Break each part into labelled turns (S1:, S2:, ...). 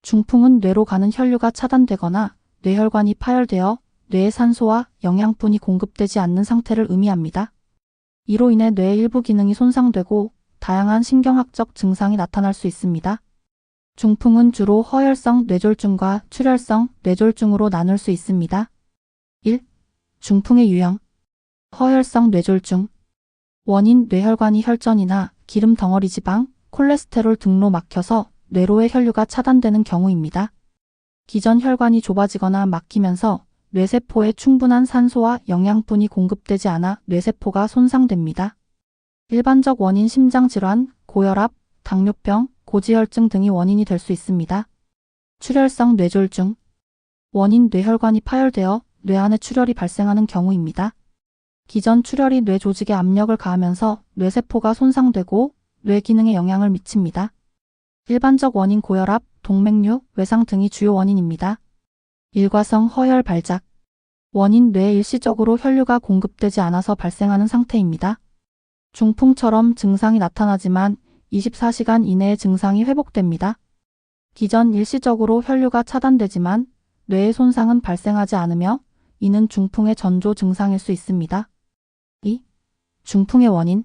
S1: 중풍은 뇌로 가는 혈류가 차단되거나 뇌혈관이 파열되어 뇌에 산소와 영양분이 공급되지 않는 상태를 의미합니다. 이로 인해 뇌의 일부 기능이 손상되고 다양한 신경학적 증상이 나타날 수 있습니다. 중풍은 주로 허혈성 뇌졸중과 출혈성 뇌졸중으로 나눌 수 있습니다. 1. 중풍의 유형. 허혈성 뇌졸중. 원인 뇌혈관이 혈전이나 기름 덩어리 지방, 콜레스테롤 등로 막혀서 뇌로의 혈류가 차단되는 경우입니다. 기전 혈관이 좁아지거나 막히면서 뇌세포에 충분한 산소와 영양분이 공급되지 않아 뇌세포가 손상됩니다. 일반적 원인 심장질환, 고혈압, 당뇨병, 고지혈증 등이 원인이 될 수 있습니다. 출혈성 뇌졸중. 원인 뇌혈관이 파열되어 뇌 안에 출혈이 발생하는 경우입니다. 기전 출혈이 뇌 조직에 압력을 가하면서 뇌세포가 손상되고 뇌 기능에 영향을 미칩니다. 일반적 원인 고혈압, 동맥류, 외상 등이 주요 원인입니다. 일과성 허혈 발작. 원인 뇌에 일시적으로 혈류가 공급되지 않아서 발생하는 상태입니다. 중풍처럼 증상이 나타나지만 24시간 이내에 증상이 회복됩니다. 기전 일시적으로 혈류가 차단되지만 뇌의 손상은 발생하지 않으며 이는 중풍의 전조 증상일 수 있습니다. 2. 중풍의 원인.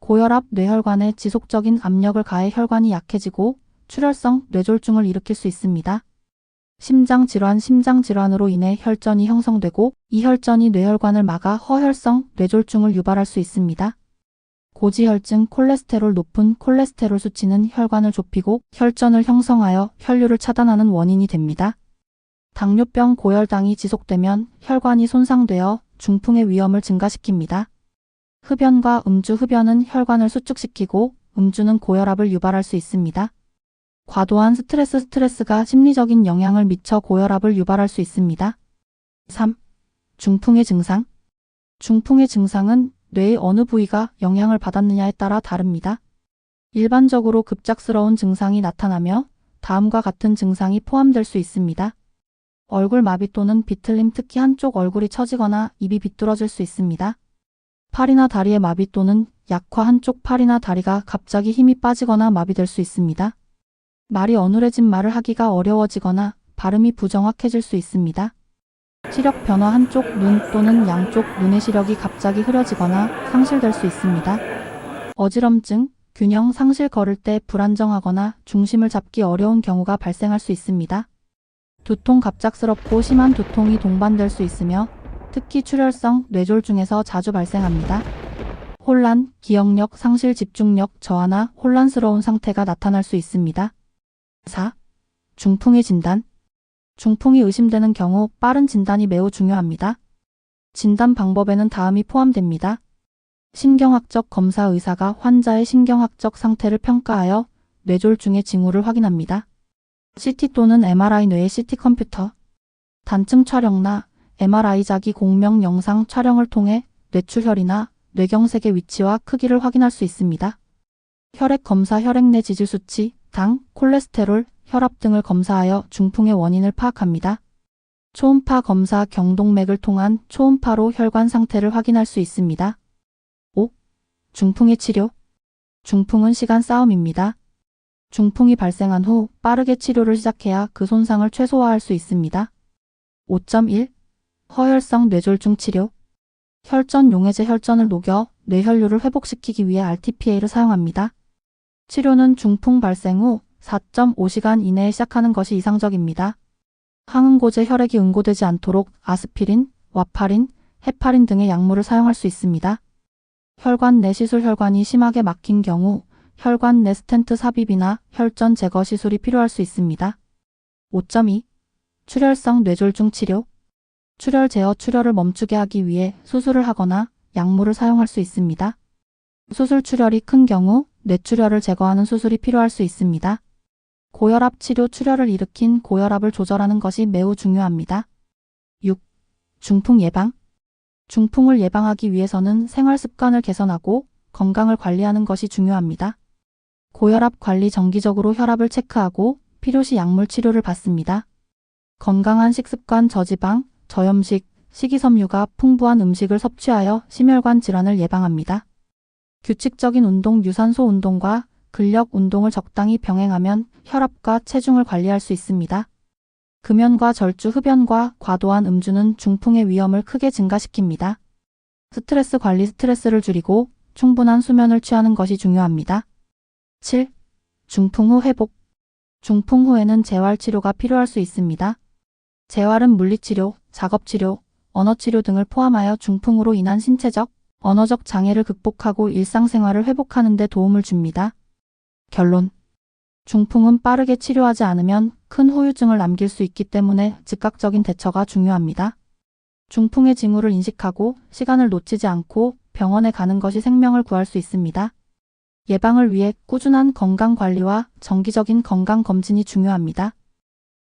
S1: 고혈압 뇌혈관에 지속적인 압력을 가해 혈관이 약해지고 출혈성 뇌졸중을 일으킬 수 있습니다. 심장질환 심장질환으로 인해 혈전이 형성되고 이 혈전이 뇌혈관을 막아 허혈성 뇌졸중을 유발할 수 있습니다. 고지혈증 콜레스테롤 높은 콜레스테롤 수치는 혈관을 좁히고 혈전을 형성하여 혈류를 차단하는 원인이 됩니다. 당뇨병 고혈당이 지속되면 혈관이 손상되어 중풍의 위험을 증가시킵니다. 흡연과 음주 흡연은 혈관을 수축시키고 음주는 고혈압을 유발할 수 있습니다. 과도한 스트레스가 심리적인 영향을 미쳐 고혈압을 유발할 수 있습니다. 3. 중풍의 증상. 중풍의 증상은 뇌의 어느 부위가 영향을 받았느냐에 따라 다릅니다. 일반적으로 급작스러운 증상이 나타나며 다음과 같은 증상이 포함될 수 있습니다. 얼굴 마비 또는 비틀림 특히 한쪽 얼굴이 처지거나 입이 비뚤어질 수 있습니다. 팔이나 다리의 마비 또는 약화 한쪽 팔이나 다리가 갑자기 힘이 빠지거나 마비될 수 있습니다. 말이 어눌해진 말을 하기가 어려워지거나 발음이 부정확해질 수 있습니다. 시력 변화 한쪽 눈 또는 양쪽 눈의 시력이 갑자기 흐려지거나 상실될 수 있습니다. 어지럼증, 균형 상실 걸을 때 불안정하거나 중심을 잡기 어려운 경우가 발생할 수 있습니다. 두통 갑작스럽고 심한 두통이 동반될 수 있으며 특히 출혈성 뇌졸중에서 자주 발생합니다. 혼란, 기억력 상실 집중력 저하나 혼란스러운 상태가 나타날 수 있습니다. 4. 중풍의 진단. 중풍이 의심되는 경우 빠른 진단이 매우 중요합니다. 진단 방법에는 다음이 포함됩니다. 신경학적 검사 의사가 환자의 신경학적 상태를 평가하여 뇌졸중의 징후를 확인합니다. CT 또는 MRI 뇌의 CT 컴퓨터. 단층 촬영나 MRI 자기 공명 영상 촬영을 통해 뇌출혈이나 뇌경색의 위치와 크기를 확인할 수 있습니다. 혈액 검사 혈액 내 지질 수치, 당, 콜레스테롤, 혈압 등을 검사하여 중풍의 원인을 파악합니다. 초음파 검사 경동맥을 통한 초음파로 혈관 상태를 확인할 수 있습니다. 5. 중풍의 치료. 중풍은 시간 싸움입니다. 중풍이 발생한 후 빠르게 치료를 시작해야 그 손상을 최소화할 수 있습니다. 5.1. 허혈성 뇌졸중 치료. 혈전 용해제 혈전을 녹여 뇌혈류를 회복시키기 위해 RTPA를 사용합니다. 치료는 중풍 발생 후 4.5시간 이내에 시작하는 것이 이상적입니다. 항응고제 혈액이 응고되지 않도록 아스피린, 와파린, 헤파린 등의 약물을 사용할 수 있습니다. 혈관 내 시술 혈관이 심하게 막힌 경우 혈관 내 스텐트 삽입이나 혈전 제거 시술이 필요할 수 있습니다. 5.2. 출혈성 뇌졸중 치료. 출혈 제어 출혈을 멈추게 하기 위해 수술을 하거나 약물을 사용할 수 있습니다. 수술 출혈이 큰 경우 뇌출혈을 제거하는 수술이 필요할 수 있습니다. 고혈압 치료 출혈을 일으킨 고혈압을 조절하는 것이 매우 중요합니다. 6. 중풍 예방. 중풍을 예방하기 위해서는 생활 습관을 개선하고 건강을 관리하는 것이 중요합니다. 고혈압 관리 정기적으로 혈압을 체크하고 필요시 약물 치료를 받습니다. 건강한 식습관 저지방, 저염식, 식이섬유가 풍부한 음식을 섭취하여 심혈관 질환을 예방합니다. 규칙적인 운동 유산소 운동과 근력 운동을 적당히 병행하면 혈압과 체중을 관리할 수 있습니다. 금연과 절주, 흡연과 과도한 음주는 중풍의 위험을 크게 증가시킵니다. 스트레스 관리, 스트레스를 줄이고 충분한 수면을 취하는 것이 중요합니다. 7. 중풍 후 회복. 중풍 후에는 재활치료가 필요할 수 있습니다. 재활은 물리치료, 작업치료, 언어치료 등을 포함하여 중풍으로 인한 신체적, 언어적 장애를 극복하고 일상생활을 회복하는 데 도움을 줍니다. 결론. 중풍은 빠르게 치료하지 않으면 큰 후유증을 남길 수 있기 때문에 즉각적인 대처가 중요합니다. 중풍의 징후를 인식하고 시간을 놓치지 않고 병원에 가는 것이 생명을 구할 수 있습니다. 예방을 위해 꾸준한 건강관리와 정기적인 건강검진이 중요합니다.